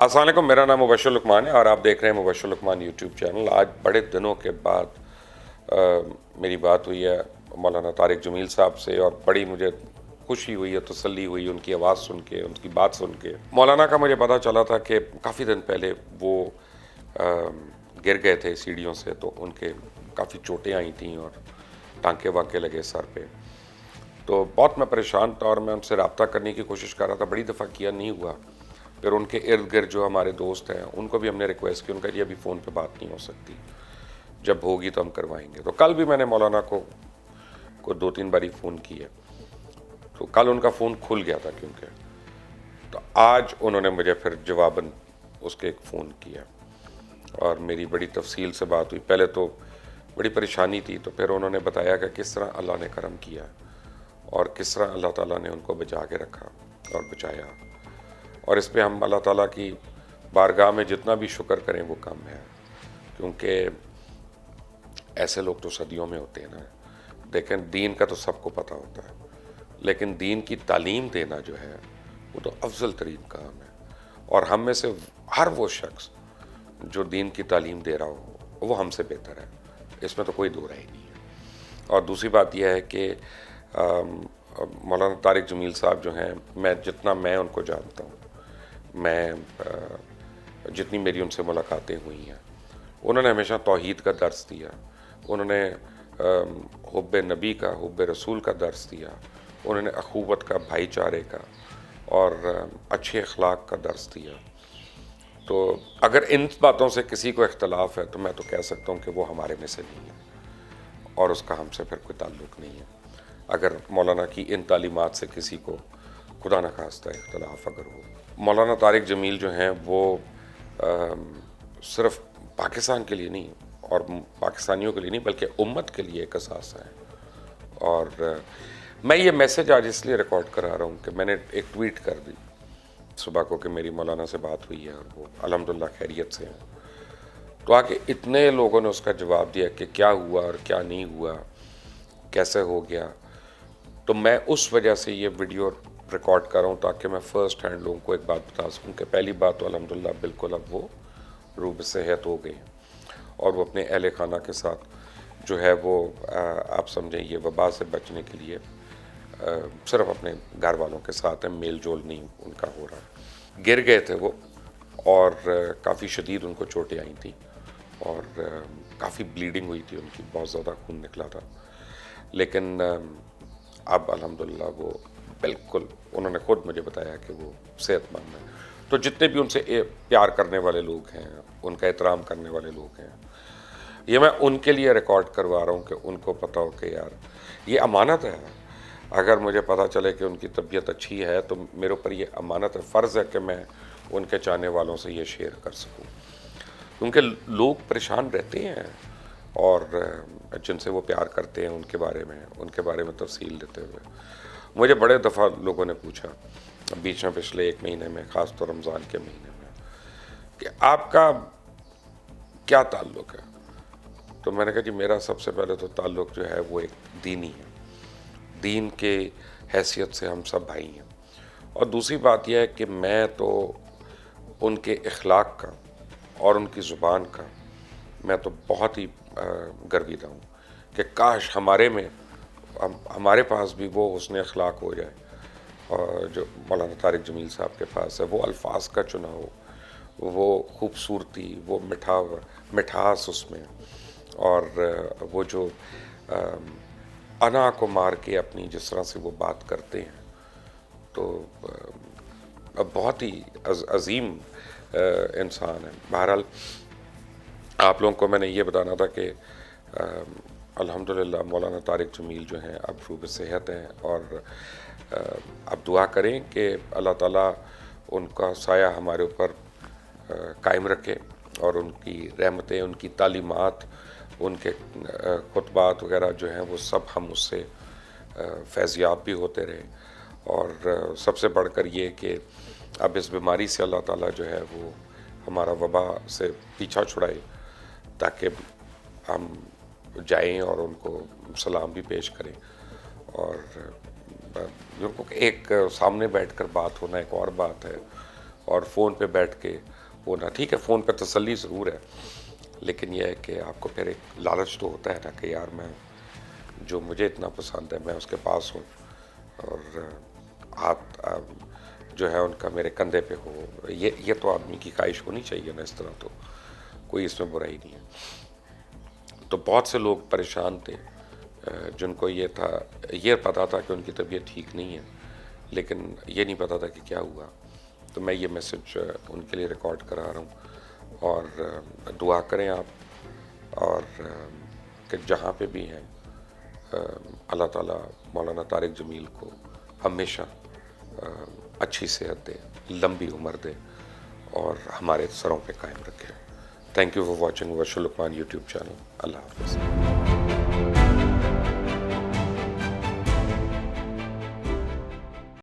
अस्सलाम वालेकुम, मेरा नाम मुबश्शिर लुकमान है और आप देख रहे हैं मुबश्शिर लुकमान यूट्यूब चैनल। आज बड़े दिनों के बाद मेरी बात हुई है मौलाना तारिक जमील साहब से और बड़ी मुझे खुशी हुई है, तसल्ली हुई उनकी आवाज़ सुन के, उनकी बात सुन के। मौलाना का मुझे पता चला था कि काफ़ी दिन पहले वो गिर गए थे सीढ़ियों से, तो उनके काफ़ी चोटें आई थी और टांके वांके लगे सर पे। तो बहुत मैं परेशान था और मैं उनसे रब्ता करने की कोशिश कर रहा था, बड़ी दफ़ा किया, नहीं हुआ। फिर उनके इर्द गिर्द जो हमारे दोस्त हैं उनको भी हमने रिक्वेस्ट की, उनका ये अभी फ़ोन पे बात नहीं हो सकती, जब होगी तो हम करवाएंगे। तो कल भी मैंने मौलाना को 2-3 बारी फ़ोन किया, तो कल उनका फ़ोन खुल गया था क्योंकि, तो आज उन्होंने मुझे फिर जवाबन उसके एक फ़ोन किया और मेरी बड़ी तफसील से बात हुई। पहले तो बड़ी परेशानी थी, तो फिर उन्होंने बताया कि किस तरह अल्लाह ने करम किया और किस तरह अल्लाह ताला ने उनको बचा के रखा और बचाया। और इस पे हम अल्लाह ताला की बारगाह में जितना भी शुक्र करें वो कम है, क्योंकि ऐसे लोग तो सदियों में होते हैं ना। लेकिन दीन का तो सबको पता होता है, लेकिन दीन की तालीम देना जो है वो तो अफजल तरीन काम है। और हम में से हर वो शख्स जो दीन की तालीम दे रहा हो वो हमसे बेहतर है, इसमें तो कोई दो राय नहीं है। और दूसरी बात यह है कि मौलाना तारिक जमील साहब जो हैं, मैं उनको जानता हूँ, जितनी मेरी उनसे मुलाकातें हुई हैं, उन्होंने हमेशा तौहीद का दर्स दिया, उन्होंने हुब्बे नबी का, हुब्बे रसूल का दर्स दिया, उन्होंने अखूवत का, भाईचारे का और अच्छे अखलाक का दर्स दिया। तो अगर इन बातों से किसी को इख्तलाफ है तो मैं तो कह सकता हूँ कि वो हमारे में से नहीं है और उसका हमसे फिर कोई ताल्लुक़ नहीं है। अगर मौलाना की इन तालीमात से किसी को खुदा न खास्ता इख्तलाफ अगर हो, मौलाना तारिक जमील जो हैं वो सिर्फ पाकिस्तान के लिए नहीं और पाकिस्तानियों के लिए नहीं बल्कि उम्मत के लिए एक असासा है। और मैं ये मैसेज आज इसलिए रिकॉर्ड करा रहा हूँ कि मैंने एक ट्वीट कर दी सुबह को कि मेरी मौलाना से बात हुई है और वो अल्हम्दुलिल्लाह खैरियत से हैं। तो आके इतने लोगों ने उसका जवाब दिया कि क्या हुआ और क्या नहीं हुआ, कैसे हो गया। तो मैं उस वजह से ये वीडियो रिकॉर्ड कर रहा हूँ ताकि मैं फ़र्स्ट हैंड लोगों को एक बात बता सकूँ कि पहली बात तो अल्हम्दुलिल्लाह बिल्कुल अब वो रूब सेहत हो गई और वो अपने अहले खाना के साथ जो है वो आप समझें ये वबा से बचने के लिए सिर्फ अपने घर वालों के साथ है, मेल जोल नहीं उनका हो रहा। गिर गए थे वो और काफ़ी शदीद उनको चोटें आई थी और काफ़ी ब्लीडिंग हुई थी उनकी, बहुत ज़्यादा खून निकला था। लेकिन अब अल्हम्दुलिल्लाह वो बिल्कुल, उन्होंने ख़ुद मुझे बताया कि वो सेहतमंद है। तो जितने भी उनसे प्यार करने वाले लोग हैं, उनका एहतराम करने वाले लोग हैं, ये मैं उनके लिए रिकॉर्ड करवा रहा हूँ कि उनको पता हो कि यार ये अमानत है। अगर मुझे पता चले कि उनकी तबीयत अच्छी है तो मेरे ऊपर ये अमानत है, फ़र्ज़ है कि मैं उनके चाहने वालों से ये शेयर कर सकूँ, क्योंकि लोग परेशान रहते हैं और जिनसे वो प्यार करते हैं उनके बारे में तफसील देते हुए मुझे बड़े दफ़ा लोगों ने पूछा बीच में पिछले 1 महीने में, ख़ास तौर रमज़ान के महीने में, कि आपका क्या ताल्लुक़ है। तो मैंने कहा जी मेरा सबसे पहले तो ताल्लुक़ जो है वो एक दीनी है, दीन के हैसियत से हम सब भाई हैं। और दूसरी बात यह है कि मैं तो उनके इखलाक का और उनकी ज़ुबान का मैं तो बहुत ही गर्विदा हूँ कि काश हमारे पास भी वो हुस्न अखलाक हो जाए और जो मौलाना तारिक जमील साहब के पास है, वो अल्फाज का चुनाव, वो खूबसूरती, वो मिठास उसमें, और वो जो अना को मार के अपनी जिस तरह से वो बात करते हैं, तो बहुत ही अजीम इंसान है। बहरहाल आप लोगों को मैंने ये बताना था कि अल्हम्दुलिल्लाह मौलाना तारिक जमील जो हैं अब रूब सेहत हैं और अब दुआ करें कि अल्लाह ताला उनका साया हमारे ऊपर कायम रखे और उनकी रहमतें, उनकी तालीमात, उनके खुतबात वगैरह जो हैं वो सब हम उससे फैज़याब भी होते रहें। और सबसे बढ़कर ये कि अब इस बीमारी से अल्लाह ताला जो है वो हमारा वबा से पीछा छुड़ाए ताकि हम जाएं और उनको सलाम भी पेश करें। और उनको एक सामने बैठकर बात होना एक और बात है اور فون پہ بیٹھ کے ہونا ٹھیک ہے، فون پہ تسلی ضرور ہے، لیکن یہ ہے کہ آپ کو پھر ایک لالچ تو ہوتا ہے نا کہ یار میں جو مجھے اتنا پسند ہے میں اس کے پاس ہوں، اور ہاتھ جو ہے ان کا میرے کندھے پہ ہو، یہ تو آدمی کی خواہش ہونی چاہیے نا، اس طرح تو کوئی اس میں برائی نہیں ہے۔ تو بہت سے لوگ پریشان تھے جن کو یہ پتا تھا کہ ان کی طبیعت ٹھیک نہیں ہے، لیکن یہ نہیں پتا تھا کہ کیا ہوا۔ تو میں یہ میسج ان کے لیے ریکارڈ کرا رہا ہوں، اور دعا کریں آپ، اور کہ جہاں پہ بھی ہیں اللہ تعالیٰ مولانا طارق جمیل کو ہمیشہ اچھی صحت دے، لمبی عمر دے، اور ہمارے سروں پہ قائم رکھے۔ تھینک یو فار واچنگ ورشو لقمان یوٹیوب چینل۔ اللہ حافظ۔